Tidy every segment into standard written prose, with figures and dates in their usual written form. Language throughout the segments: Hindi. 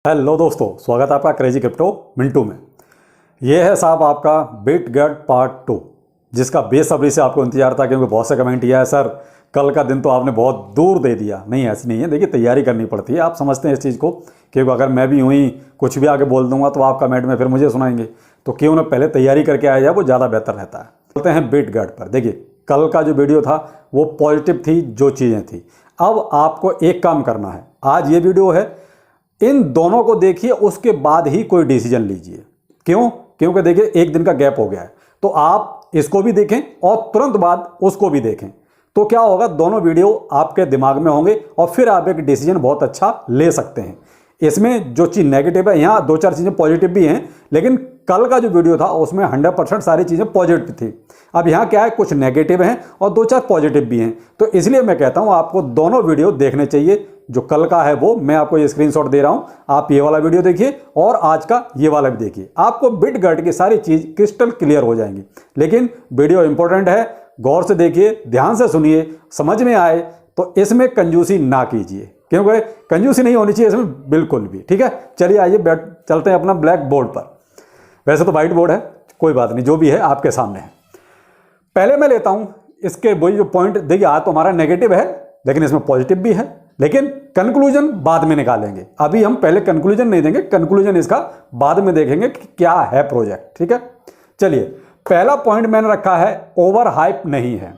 हेलो दोस्तों, स्वागत है आपका क्रेजी क्रिप्टो मिंटू में। ये है साहब आपका बिटगेट पार्ट 2, जिसका बेसब्री से आपको इंतजार था, क्योंकि बहुत से कमेंट किया है सर कल का दिन तो आपने बहुत दूर दे दिया। नहीं, ऐसी नहीं है। देखिए, तैयारी करनी पड़ती है, आप समझते हैं इस चीज़ को, क्योंकि अगर मैं भी यूँ ही कुछ भी आगे बोल दूंगा तो आप कमेंट में फिर मुझे सुनाएंगे। तो क्यों ना पहले तैयारी करके आया जाए, वो ज़्यादा बेहतर रहता है। बोलते हैं बिटगेट पर। देखिए, कल का जो वीडियो था वो पॉजिटिव थी, जो चीज़ें थी। अब आपको एक काम करना है, आज ये वीडियो है, इन दोनों को देखिए, उसके बाद ही कोई डिसीजन लीजिए। क्यों? क्योंकि देखिए एक दिन का गैप हो गया है, तो आप इसको भी देखें और तुरंत बाद उसको भी देखें। तो क्या होगा, दोनों वीडियो आपके दिमाग में होंगे और फिर आप एक डिसीजन बहुत अच्छा ले सकते हैं। इसमें जो चीज़ नेगेटिव है, यहाँ दो चार चीज़ें पॉजिटिव भी हैं, लेकिन कल का जो वीडियो था उसमें 100% सारी चीज़ें पॉजिटिव थी। अब यहाँ क्या है, कुछ नेगेटिव हैं और दो चार पॉजिटिव भी हैं। तो इसलिए मैं कहता हूँ आपको दोनों वीडियो देखने चाहिए। जो कल का है वो मैं आपको ये स्क्रीनशॉट दे रहा हूँ, आप ये वाला वीडियो देखिए और आज का ये वाला भी देखिए। आपको बिटगेट की सारी चीज़ क्रिस्टल क्लियर हो जाएंगी। लेकिन वीडियो इंपॉर्टेंट है, गौर से देखिए, ध्यान से सुनिए, समझ में आए तो इसमें कंजूसी ना कीजिए, क्योंकि कंजूसी नहीं होनी चाहिए इसमें बिल्कुल भी। ठीक है, चलिए आइए चलते हैं अपना ब्लैक बोर्ड पर। वैसे तो वाइट बोर्ड है, कोई बात नहीं, जो भी है आपके सामने है। पहले मैं लेता हूं इसके वही जो पॉइंट। देखिए, आज तो हमारा नेगेटिव है, लेकिन इसमें पॉजिटिव भी है, लेकिन कंक्लूजन बाद में निकालेंगे। अभी हम पहले कंक्लूजन नहीं देंगे, कंक्लूजन इसका बाद में देखेंगे कि क्या है प्रोजेक्ट। ठीक है, चलिए, पहला पॉइंट मैंने रखा है ओवर हाइप नहीं है।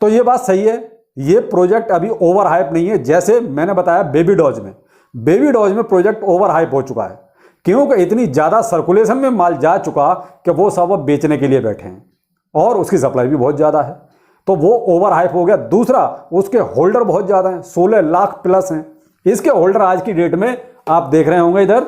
तो ये बात सही है, ये प्रोजेक्ट अभी ओवर हाइप नहीं है। जैसे मैंने बताया बेबी डॉज में प्रोजेक्ट ओवर हाइप हो चुका है, क्योंकि इतनी ज़्यादा सर्कुलेशन में माल जा चुका कि वो सब अब बेचने के लिए बैठे हैं और उसकी सप्लाई भी बहुत ज़्यादा है, तो वो ओवर हाइप हो गया। दूसरा, उसके होल्डर बहुत ज़्यादा हैं, 16 लाख प्लस हैं। इसके होल्डर आज की डेट में आप देख रहे होंगे इधर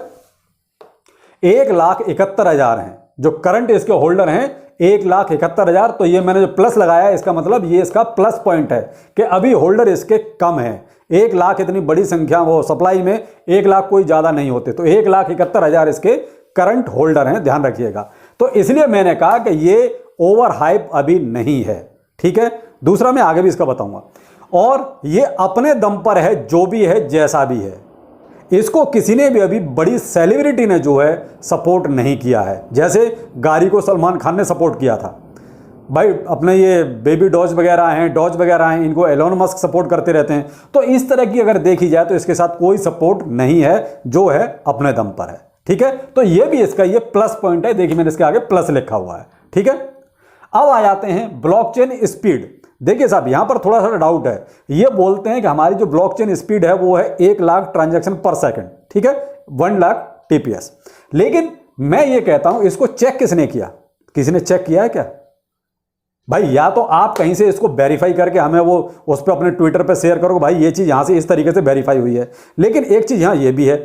1,71,000 हैं। जो करंट इसके होल्डर हैं 1,71,000। तो ये मैंने जो प्लस लगाया है, इसका मतलब ये इसका प्लस पॉइंट है कि अभी होल्डर इसके कम है। 1 लाख इतनी बड़ी संख्या, वो सप्लाई में 1 लाख कोई ज़्यादा नहीं होते, तो 1,71,000 इसके करंट होल्डर हैं, ध्यान रखिएगा। तो इसलिए मैंने कहा कि ये ओवर हाइप अभी नहीं है। ठीक है, दूसरा मैं आगे भी इसका बताऊंगा। और ये अपने दम पर है, जो भी है, जैसा भी है। इसको किसी ने भी, अभी बड़ी सेलिब्रिटी ने जो है सपोर्ट नहीं किया है। जैसे गाड़ी को सलमान खान ने सपोर्ट किया था भाई, अपने ये बेबी डॉज वगैरह हैं, इनको एलोन मस्क सपोर्ट करते रहते हैं। तो इस तरह की अगर देखी जाए तो इसके साथ कोई सपोर्ट नहीं है, जो है अपने दम पर है। ठीक है, तो ये भी इसका ये प्लस पॉइंट है। देखिए, मैंने इसके आगे प्लस लिखा हुआ है। ठीक है, अब आ जाते हैं ब्लॉकचेन स्पीड। देखिए साहब, यहां पर थोड़ा सा डाउट है। ये बोलते हैं कि हमारी जो ब्लॉकचेन स्पीड है वो है 1 लाख ट्रांजैक्शन पर सेकंड। ठीक है, 1 लाख TPS। लेकिन मैं ये कहता हूं, इसको चेक किसने किया? किसी ने चेक किया है क्या भाई? या तो आप कहीं से इसको वेरीफाई करके हमें वो उस पर अपने ट्विटर पर शेयर करो, भाई ये चीज यहां से इस तरीके से वेरीफाई हुई है। लेकिन एक चीज यहां ये भी है,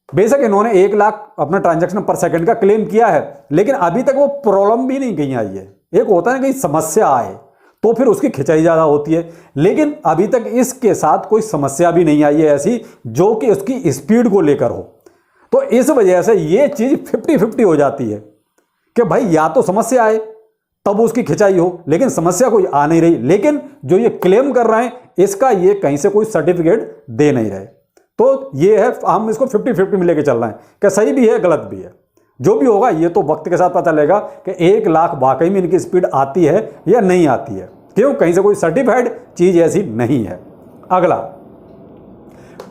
बेशक इन्होंने 1 लाख अपना ट्रांजैक्शन पर सेकंड का क्लेम किया है, लेकिन अभी तक वो प्रॉब्लम भी नहीं कहीं आई है। एक होता है कहीं समस्या आए तो फिर उसकी खिंचाई ज़्यादा होती है, लेकिन अभी तक इसके साथ कोई समस्या भी नहीं आई है ऐसी जो कि उसकी स्पीड को लेकर हो। तो इस वजह से ये चीज़ 50-50 हो जाती है कि भाई या तो समस्या आए तब उसकी खिंचाई हो, लेकिन समस्या कोई आ नहीं रही। लेकिन जो ये क्लेम कर रहे हैं, इसका ये कहीं से कोई सर्टिफिकेट दे नहीं रहे। तो ये है, हम इसको 50-50 में लेके चल रहे हैं कि सही भी है गलत भी है। जो भी होगा ये तो वक्त के साथ पता चलेगा कि 1 लाख वाकई में इनकी स्पीड आती है या नहीं आती है। क्यों? कहीं से कोई सर्टिफाइड चीज़ ऐसी नहीं है। अगला,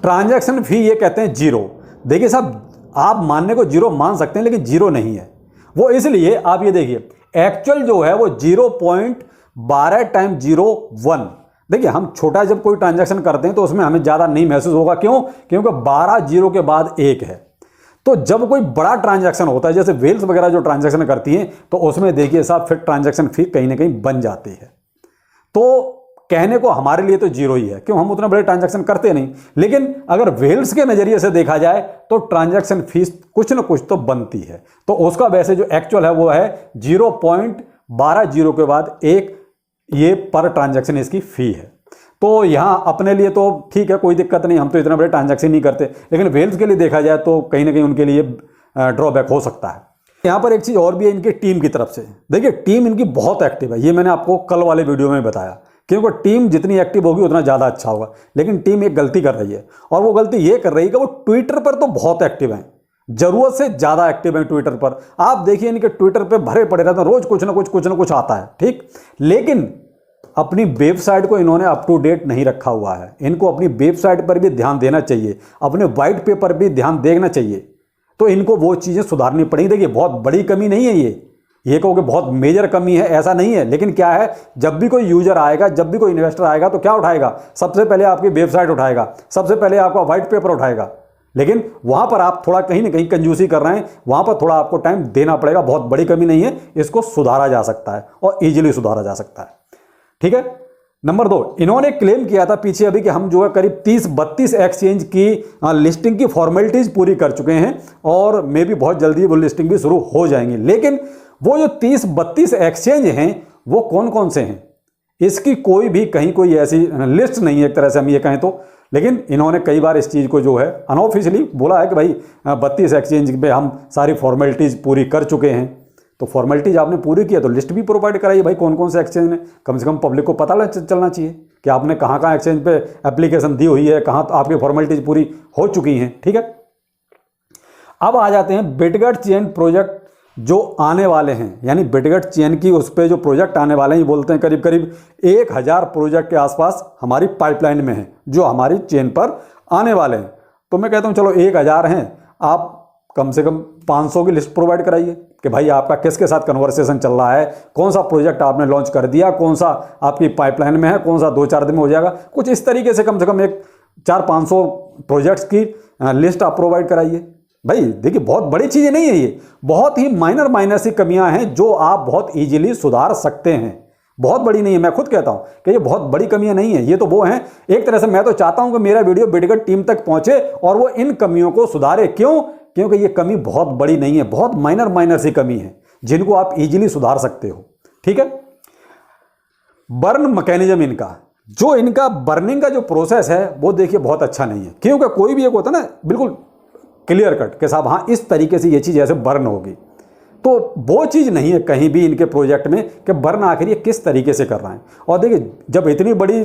ट्रांजैक्शन फी ये कहते हैं जीरो। देखिए साहब, आप मानने को जीरो मान सकते हैं, लेकिन जीरो नहीं है वो। इसलिए आप ये देखिए, एक्चुअल जो है वो 0.12 टाइम 0.1। देखिए, हम छोटा जब कोई ट्रांजैक्शन करते हैं तो उसमें हमें ज़्यादा नहीं महसूस होगा। क्यों? क्योंकि 12 जीरो के बाद 1 है। तो जब कोई बड़ा ट्रांजैक्शन होता है, जैसे वेल्स वगैरह जो ट्रांजैक्शन करती हैं, तो उसमें देखिए साहब फिर ट्रांजैक्शन फी कहीं ना कहीं बन जाती है। तो कहने को हमारे लिए तो जीरो ही है, क्यों? हम उतना बड़े ट्रांजैक्शन करते नहीं। लेकिन अगर वेल्स के नजरिए से देखा जाए तो ट्रांजैक्शन फीस कुछ ना कुछ तो बनती है। तो उसका वैसे जो एक्चुअल है वो है 0.12 जीरो के बाद 1, ये पर ट्रांजैक्शन इसकी फी है। तो यहाँ अपने लिए तो ठीक है, कोई दिक्कत नहीं, हम तो इतना बड़े ट्रांजैक्शन नहीं करते। लेकिन वेल्स के लिए देखा जाए तो कहीं ना कहीं उनके लिए ड्रॉबैक हो सकता है। यहाँ पर एक चीज़ और भी है इनकी टीम की तरफ से। देखिए, टीम इनकी बहुत एक्टिव है। ये मैंने आपको कल वाले वीडियो में बताया क्योंकि टीम जितनी एक्टिव होगी उतना ज़्यादा अच्छा होगा। लेकिन टीम एक गलती कर रही है, और वो गलती ये कर रही है कि वो ट्विटर पर तो बहुत एक्टिव हैं, जरूरत से ज़्यादा एक्टिव हैं ट्विटर पर। आप देखिए इनके ट्विटर पर भरे पड़े रहते हैं, रोज कुछ ना कुछ आता है, ठीक। लेकिन अपनी वेबसाइट को इन्होंने अप टू डेट नहीं रखा हुआ है। इनको अपनी वेबसाइट पर भी ध्यान देना चाहिए, अपने वाइट पेपर भी ध्यान देना चाहिए। तो इनको वो चीज़ें सुधारनी पड़ेगी। देखिए बहुत बड़ी कमी नहीं है ये कहोगे बहुत मेजर कमी है, ऐसा नहीं है। लेकिन क्या है, जब भी कोई यूजर आएगा, जब भी कोई इन्वेस्टर आएगा तो क्या उठाएगा, सबसे पहले आपकी वेबसाइट उठाएगा, सबसे पहले आपका वाइट पेपर उठाएगा। लेकिन वहां पर आप थोड़ा कहीं ना कहीं कंजूसी कर रहे हैं, वहां पर थोड़ा आपको टाइम देना पड़ेगा। बहुत बड़ी कमी नहीं है, इसको सुधारा जा सकता है और ईजिली सुधारा जा सकता है, ठीक है। नंबर 2, इन्होंने क्लेम किया था पीछे अभी कि हम जो है करीब 30-32 एक्सचेंज की लिस्टिंग की फॉर्मेलिटीज पूरी कर चुके हैं, और मे भी बहुत जल्दी वो लिस्टिंग भी शुरू हो जाएंगी। लेकिन वो जो 30-32 एक्सचेंज हैं वो कौन कौन से हैं, इसकी कोई भी कहीं कोई ऐसी लिस्ट नहीं है, एक तरह से हम ये कहें तो। लेकिन इन्होंने कई बार इस चीज़ को जो है अनऑफिशियली बोला है कि भाई 32 एक्सचेंज पे हम सारी फॉर्मेलिटीज़ पूरी कर चुके हैं। तो फॉर्मेलिटीज आपने पूरी की है तो लिस्ट भी प्रोवाइड कराइए भाई, कौन कौन से एक्सचेंज ने, कम से कम पब्लिक को पता चलना चाहिए कि आपने कहाँ कहाँ एक्सचेंज पे एप्लीकेशन दी हुई है, कहाँ आपकी फॉर्मेलिटीज पूरी हो चुकी हैं, ठीक है। अब आ जाते हैं बिटगेट चेन प्रोजेक्ट जो आने वाले हैं, यानी बिटगेट चेन की उस पर जो प्रोजेक्ट आने वाले हैं, ये बोलते हैं करीब करीब 1000 प्रोजेक्ट के आसपास हमारी पाइपलाइन में है जो हमारी चेन पर आने वाले हैं। तो मैं कहता हूँ चलो 1000 हैं, आप कम से कम 500 की लिस्ट प्रोवाइड कराइए कि भाई आपका किसके साथ कन्वर्सेशन चल रहा है, कौन सा प्रोजेक्ट आपने लॉन्च कर दिया, कौन सा आपकी पाइपलाइन में है, कौन सा 2-4 दिन में हो जाएगा। कुछ इस तरीके से कम एक 400-500 प्रोजेक्ट्स की लिस्ट आप प्रोवाइड कराइए। भाई देखिए बहुत बड़ी चीज़ें नहीं है ये, बहुत ही माइनर सी कमियां हैं जो आप बहुत ईजिली सुधार सकते हैं। बहुत बड़ी नहीं है, मैं खुद कहता हूं कि ये बहुत बड़ी कमियां नहीं है, ये तो वो हैं। एक तरह से मैं तो चाहता हूं कि मेरा वीडियो बिटगेट टीम तक पहुंचे और वो इन कमियों को सुधारे। क्यों? क्योंकि ये कमी बहुत बड़ी नहीं है, बहुत माइनर सी कमी है जिनको आप इजीली सुधार सकते हो, ठीक है। बर्न मैकेनिज्म इनका बर्निंग का जो प्रोसेस है वो देखिए बहुत अच्छा नहीं है। क्योंकि कोई भी एक होता है ना बिल्कुल क्लियर कट के साहब हाँ इस तरीके से ये चीज़ ऐसे बर्न होगी, तो वो चीज़ नहीं है कहीं भी इनके प्रोजेक्ट में कि बर्न आखिर ये किस तरीके से कर रहे हैं। और देखिए जब इतनी बड़ी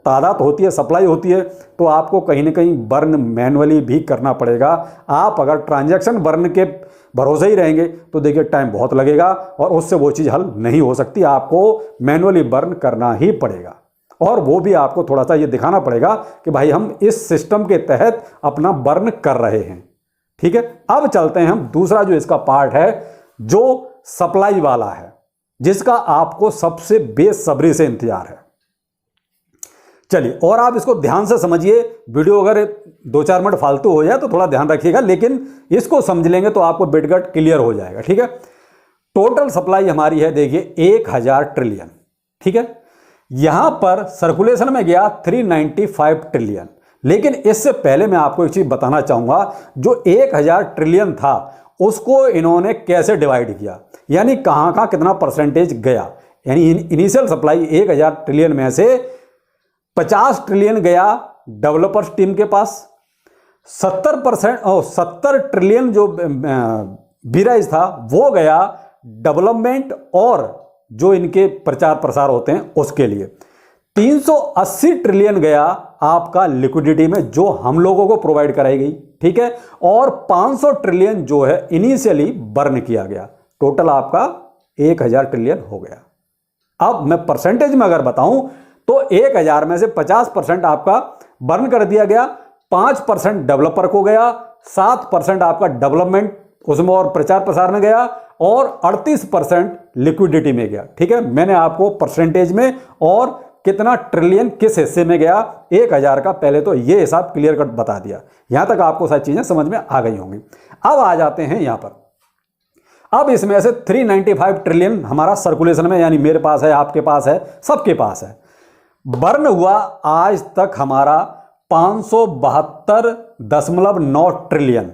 तादाद होती है, सप्लाई होती है, तो आपको कहीं ना कहीं बर्न मैनुअली भी करना पड़ेगा। आप अगर ट्रांजैक्शन बर्न के भरोसे ही रहेंगे तो देखिए टाइम बहुत लगेगा और उससे वो चीज़ हल नहीं हो सकती। आपको मैनुअली बर्न करना ही पड़ेगा और वो भी आपको थोड़ा सा ये दिखाना पड़ेगा कि भाई हम इस सिस्टम के तहत अपना बर्न कर रहे हैं, ठीक है। अब चलते हैं हम दूसरा जो इसका पार्ट है जो सप्लाई वाला है, जिसका आपको सबसे बेसब्री से इंतजार है। चलिए और आप इसको ध्यान से समझिए, वीडियो अगर 2-4 मिनट फालतू हो जाए तो थोड़ा ध्यान रखिएगा, लेकिन इसको समझ लेंगे तो आपको बिटगेट क्लियर हो जाएगा, ठीक है। टोटल सप्लाई हमारी है देखिए 1000 ट्रिलियन, ठीक है। यहां पर सर्कुलेशन में गया 395 ट्रिलियन। लेकिन इससे पहले मैं आपको एक चीज बताना चाहूंगा, जो 1000 ट्रिलियन था उसको इन्होंने कैसे डिवाइड किया, यानी कहां कहां कितना परसेंटेज गया। यानी इनिशियल सप्लाई 1000 ट्रिलियन में से 50 ट्रिलियन गया डेवलपर्स टीम के पास, 70 ट्रिलियन जो बीराइज था वो गया डेवलपमेंट और जो इनके प्रचार प्रसार होते हैं उसके लिए। 380 ट्रिलियन गया आपका लिक्विडिटी में जो हम लोगों को प्रोवाइड कराई गई, ठीक है। और 500 ट्रिलियन जो है इनिशियली बर्न किया गया। टोटल आपका 1000 ट्रिलियन हो गया। अब मैं परसेंटेज में अगर बताऊं तो 1000 में से 50% आपका बर्न कर दिया गया, 5% डेवलपर को गया, 7% आपका डेवलपमेंट उसमें और प्रचार प्रसार में गया और 38% लिक्विडिटी में गया, ठीक है। मैंने आपको परसेंटेज में और कितना ट्रिलियन किस हिस्से में गया 1000 का पहले तो ये हिसाब क्लियर कट बता दिया। यहां तक आपको सारी चीजें समझ में आ गई होंगी। अब आ जाते हैं यहां पर, अब इसमें से 395 ट्रिलियन हमारा सर्कुलेशन में, यानी मेरे पास है, आपके पास है, सबके पास है। बर्न हुआ आज तक हमारा 572.9 ट्रिलियन,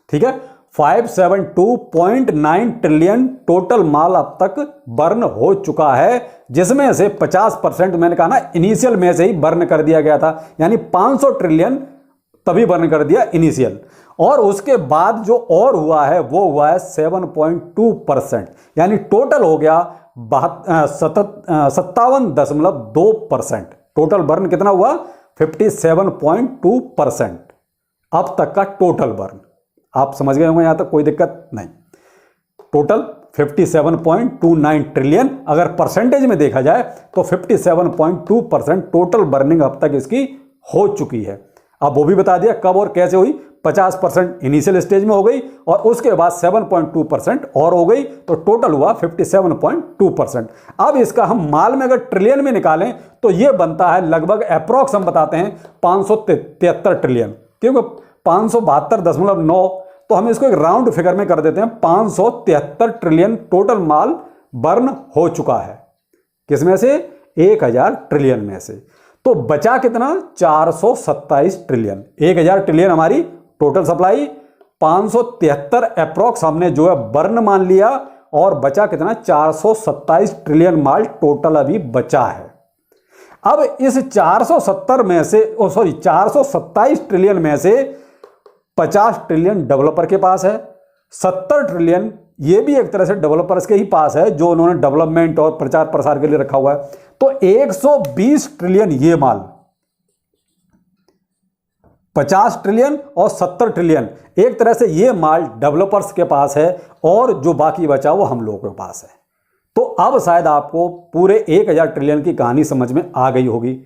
ठीक है। 572.9 ट्रिलियन टोटल माल अब तक बर्न हो चुका है, जिसमें से 50% मैंने कहा ना इनिशियल में से ही बर्न कर दिया गया था, यानी 500 ट्रिलियन तभी बर्न कर दिया इनिशियल। और उसके बाद जो और हुआ है वो हुआ है 7.2%, यानी टोटल हो गया 57.2%। टोटल बर्न कितना हुआ? 57.2% अब तक का टोटल बर्न। आप समझ गए होंगे, यहां तक कोई दिक्कत नहीं। टोटल 57.29 ट्रिलियन, अगर परसेंटेज में देखा जाए तो 57.2% टोटल बर्निंग अब तक इसकी हो चुकी है। अब वो भी बता दिया कब और कैसे हुई। 50% इनिशियल स्टेज में हो गई और उसके बाद 7.2% और हो गई, तो टोटल हुआ 57.2%। अब इसका हम माल में अगर ट्रिलियन में निकालें तो ये बनता है लगभग अप्रोक्स हम बताते हैं 573 ट्रिलियन, क्योंकि 572.9, तो हम इसको एक राउंड फिगर में कर देते हैं। 573 ट्रिलियन टोटल माल बर्न हो चुका है। किसमें से? 1000 ट्रिलियन में से। तो बचा कितना? 427 ट्रिलियन। 1000 ट्रिलियन हमारी टोटल सप्लाई, 573 अप्रोक्स हमने जो है बर्न मान लिया, और बचा कितना? 427 ट्रिलियन माल टोटल अभी बचा है। अब इस 427 ट्रिलियन में से 50 ट्रिलियन डेवलपर के पास है, 70 ट्रिलियन ये भी एक तरह से डेवलपर्स के ही पास है, जो उन्होंने डेवलपमेंट और प्रचार प्रसार के लिए रखा हुआ है। तो 120 ट्रिलियन ये माल, 50 ट्रिलियन और 70 ट्रिलियन एक तरह से ये माल डेवलपर्स के पास है, और जो बाकी बचा वो हम लोगों के पास है। तो अब शायद आपको पूरे 1000 ट्रिलियन की कहानी समझ में आ गई होगी।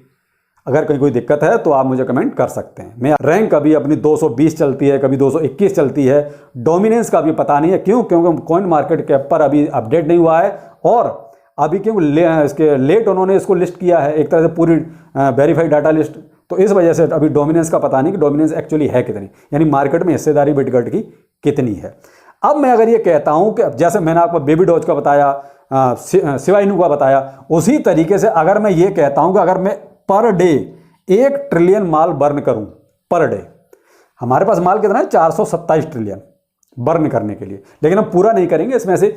अगर कहीं कोई दिक्कत है तो आप मुझे कमेंट कर सकते हैं। मैं रैंक कभी अपनी 220 चलती है, कभी 221 चलती है। डोमिनेंस का भी पता नहीं है, क्यों? क्योंकि कॉइन मार्केट कैप पर अभी अपडेट नहीं हुआ है, और अभी क्यों इसके लेट उन्होंने इसको लिस्ट किया है, एक तरह से पूरी वेरीफाइड डाटा लिस्ट। तो इस वजह से अभी डोमिनेंस का पता नहीं कि डोमिनेंस एक्चुअली है कितनी, यानी मार्केट में हिस्सेदारी बिटगट की कितनी है। अब मैं अगर ये कहता हूं कि जैसे मैंने आपको बेबी डॉज का बताया, शिबा इनू का बताया, उसी तरीके से अगर मैं ये कहता हूं कि अगर मैं पर डे 1 ट्रिलियन माल बर्न करूं पर डे, हमारे पास माल कितना है? 427 ट्रिलियन बर्न करने के लिए, लेकिन हम पूरा नहीं करेंगे। इसमें से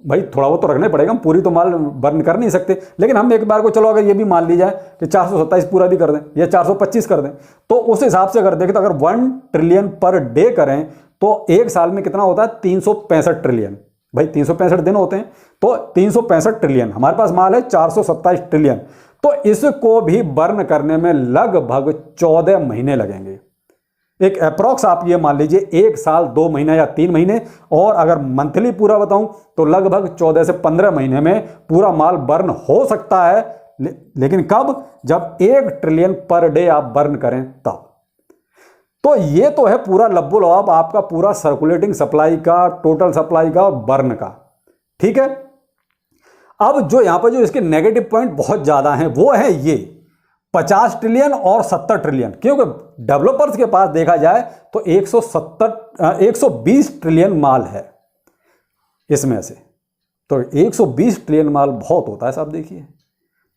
भाई थोड़ा बहुत तो रखना ही पड़ेगा, हम पूरी तो माल बर्न कर नहीं सकते। लेकिन हम एक बार को चलो अगर ये भी मान ली जाए कि 427 पूरा भी कर दें या 425 कर दें, तो उस हिसाब से अगर देखें तो अगर 1 ट्रिलियन पर डे करें तो एक साल में कितना होता है? 365 ट्रिलियन। भाई 365 दिन होते हैं, तो 365 ट्रिलियन हमारे पास माल है, 427 ट्रिलियन। तो इसको भी बर्न करने में लगभग 14 महीने लगेंगे। एक अप्रॉक्स आप ये मान लीजिए 1 साल 2 महीने या 3 महीने, और अगर मंथली पूरा बताऊं तो लगभग 14 से 15 महीने में पूरा माल बर्न हो सकता है। लेकिन कब? जब 1 ट्रिलियन पर डे आप बर्न करें तब। तो ये तो है पूरा लब्बो लबाब आपका पूरा सर्कुलेटिंग सप्लाई का, टोटल सप्लाई का और बर्न का। ठीक है। अब जो यहां पर जो इसके नेगेटिव पॉइंट बहुत ज्यादा हैं वो है ये 50 ट्रिलियन और 70 ट्रिलियन, क्योंकि डेवलपर्स के पास देखा जाए तो 120 ट्रिलियन माल है इसमें से। तो 120 ट्रिलियन माल बहुत होता है साहब, देखिए।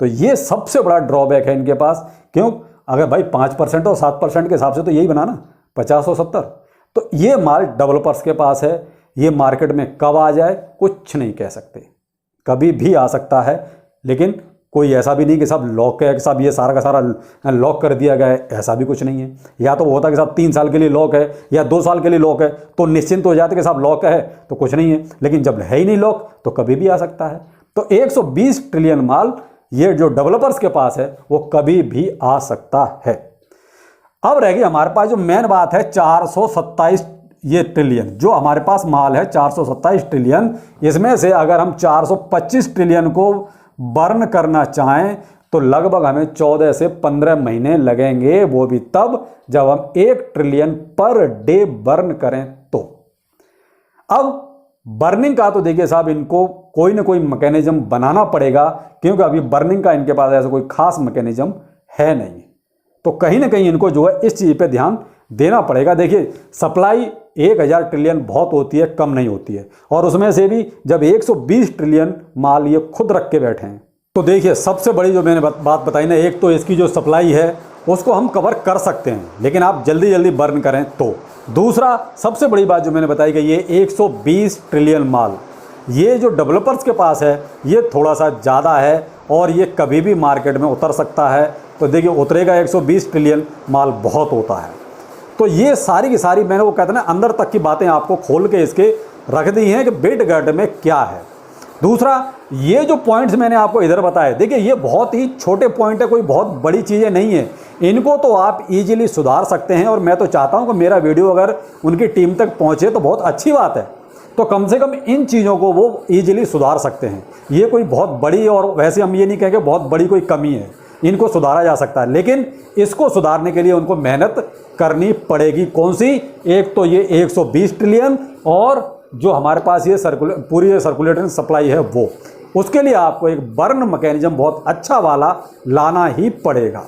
तो ये सबसे बड़ा ड्रॉबैक है इनके पास। क्यों? अगर भाई 5% और 7% के हिसाब से तो यही बना ना, 50 और 70। तो ये माल डेवलपर्स के पास है। ये मार्केट में कब आ जाए कुछ नहीं कह सकते, कभी भी आ सकता है। लेकिन कोई ऐसा भी नहीं कि सब लॉक है, कि सब ये सारा का सारा लॉक कर दिया गया है, ऐसा भी कुछ नहीं है। या तो वो होता कि साहब 3 साल के लिए लॉक है या 2 साल के लिए लॉक है, तो निश्चिंत हो जाते कि साहब लॉक है तो कुछ नहीं है। लेकिन जब है ही नहीं लॉक तो कभी भी आ सकता है। तो 120 ट्रिलियन माल ये जो डेवलपर्स के पास है वो कभी भी आ सकता है। अब रह गई हमारे पास जो मेन बात है 427 ये ट्रिलियन जो हमारे पास माल है, 427 ट्रिलियन। इसमें से अगर हम 425 ट्रिलियन को बर्न करना चाहें तो लगभग हमें 14 से 15 महीने लगेंगे, वो भी तब जब हम 1 ट्रिलियन पर डे बर्न करें तो। अब बर्निंग का तो देखिए साहब इनको कोई ना कोई मैकेनिज्म बनाना पड़ेगा, क्योंकि अभी बर्निंग का इनके पास ऐसा कोई खास मैकेनिज्म है नहीं। तो कहीं ना कहीं इनको जो है इस चीज़ पे ध्यान देना पड़ेगा। देखिए सप्लाई 1000 ट्रिलियन बहुत होती है, कम नहीं होती है, और उसमें से भी जब 120 ट्रिलियन माल ये खुद रख के बैठे हैं। तो देखिए सबसे बड़ी जो मैंने बात बताई ना, एक तो इसकी जो सप्लाई है उसको हम कवर कर सकते हैं, लेकिन आप जल्दी जल्दी बर्न करें तो। दूसरा सबसे बड़ी बात जो मैंने बताई कि ये 120 ट्रिलियन माल ये जो डेवलपर्स के पास है ये थोड़ा सा ज़्यादा है, और ये कभी भी मार्केट में उतर सकता है। तो देखिए उतरेगा 120 ट्रिलियन माल बहुत होता है। तो ये सारी की सारी मैंने वो कहते हैं ना अंदर तक की बातें आपको खोल के इसके रख दी हैं कि बिटगट में क्या है। दूसरा, ये जो पॉइंट्स मैंने आपको इधर बताए, देखिए ये बहुत ही छोटे पॉइंट है, कोई बहुत बड़ी चीज़ें नहीं है, इनको तो आप इजीली सुधार सकते हैं। और मैं तो चाहता हूं कि मेरा वीडियो अगर उनकी टीम तक पहुंचे तो बहुत अच्छी बात है, तो कम से कम इन चीज़ों को वो इजीली सुधार सकते हैं। ये कोई बहुत बड़ी, और वैसे हम ये नहीं कहेंगे बहुत बड़ी कोई कमी है, इनको सुधारा जा सकता है, लेकिन इसको सुधारने के लिए उनको मेहनत करनी पड़ेगी। कौन सी? एक तो ये 120 ट्रिलियन और जो हमारे पास ये पूरी सर्कुलेटरी सप्लाई है वो, उसके लिए आपको एक बर्न मैकेनिज्म बहुत अच्छा वाला लाना ही पड़ेगा।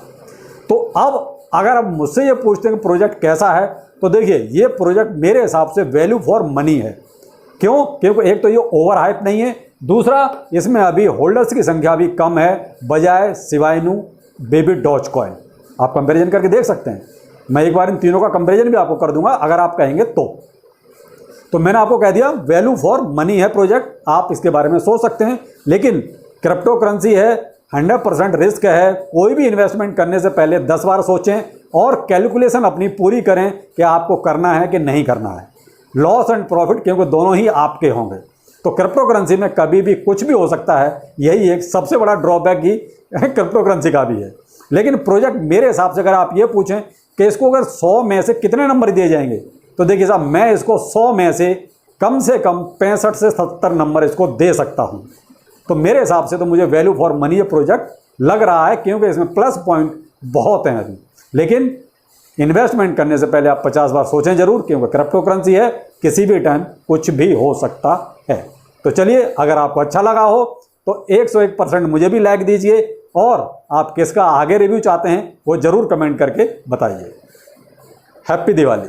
तो अब अगर आप मुझसे ये पूछते हैं कि प्रोजेक्ट कैसा है, तो देखिए ये प्रोजेक्ट मेरे हिसाब से वैल्यू फॉर मनी है। क्यों? क्योंकि एक तो ये ओवर हाइप नहीं है, दूसरा इसमें अभी होल्डर्स की संख्या भी कम है बजाय शिबाइनू, बेबी डॉज कॉइन। आप कंपैरिजन करके देख सकते हैं। मैं एक बार इन तीनों का कंपैरिजन भी आपको कर दूंगा अगर आप कहेंगे तो मैंने आपको कह दिया वैल्यू फॉर मनी है प्रोजेक्ट, आप इसके बारे में सोच सकते हैं। लेकिन क्रिप्टो करेंसी है, 100% रिस्क है, कोई भी इन्वेस्टमेंट करने से पहले 10 बार सोचें और कैलकुलेशन अपनी पूरी करें कि आपको करना है कि नहीं करना है। लॉस एंड प्रॉफिट क्योंकि दोनों ही आपके होंगे। तो क्रिप्टो करेंसी में कभी भी कुछ भी हो सकता है, यही एक सबसे बड़ा ड्रॉबैक ही क्रिप्टो करेंसी का भी है। लेकिन प्रोजेक्ट मेरे हिसाब से अगर आप ये पूछें कि इसको अगर 100 में से कितने नंबर दिए जाएंगे, तो देखिए साहब मैं इसको 100 में से कम 65 से 70 नंबर इसको दे सकता हूं। तो मेरे हिसाब से तो मुझे वैल्यू फॉर मनी ये प्रोजेक्ट लग रहा है, क्योंकि इसमें प्लस पॉइंट बहुत हैं अभी। लेकिन इन्वेस्टमेंट करने से पहले आप 50 बार सोचें जरूर, क्योंकि क्रिप्टो करेंसी है, किसी भी टाइम कुछ भी हो सकता है। तो चलिए, अगर आपको अच्छा लगा हो तो 101% मुझे भी लाइक दीजिए, और आप किसका आगे रिव्यू चाहते हैं वो जरूर कमेंट करके बताइए। हैप्पी दिवाली।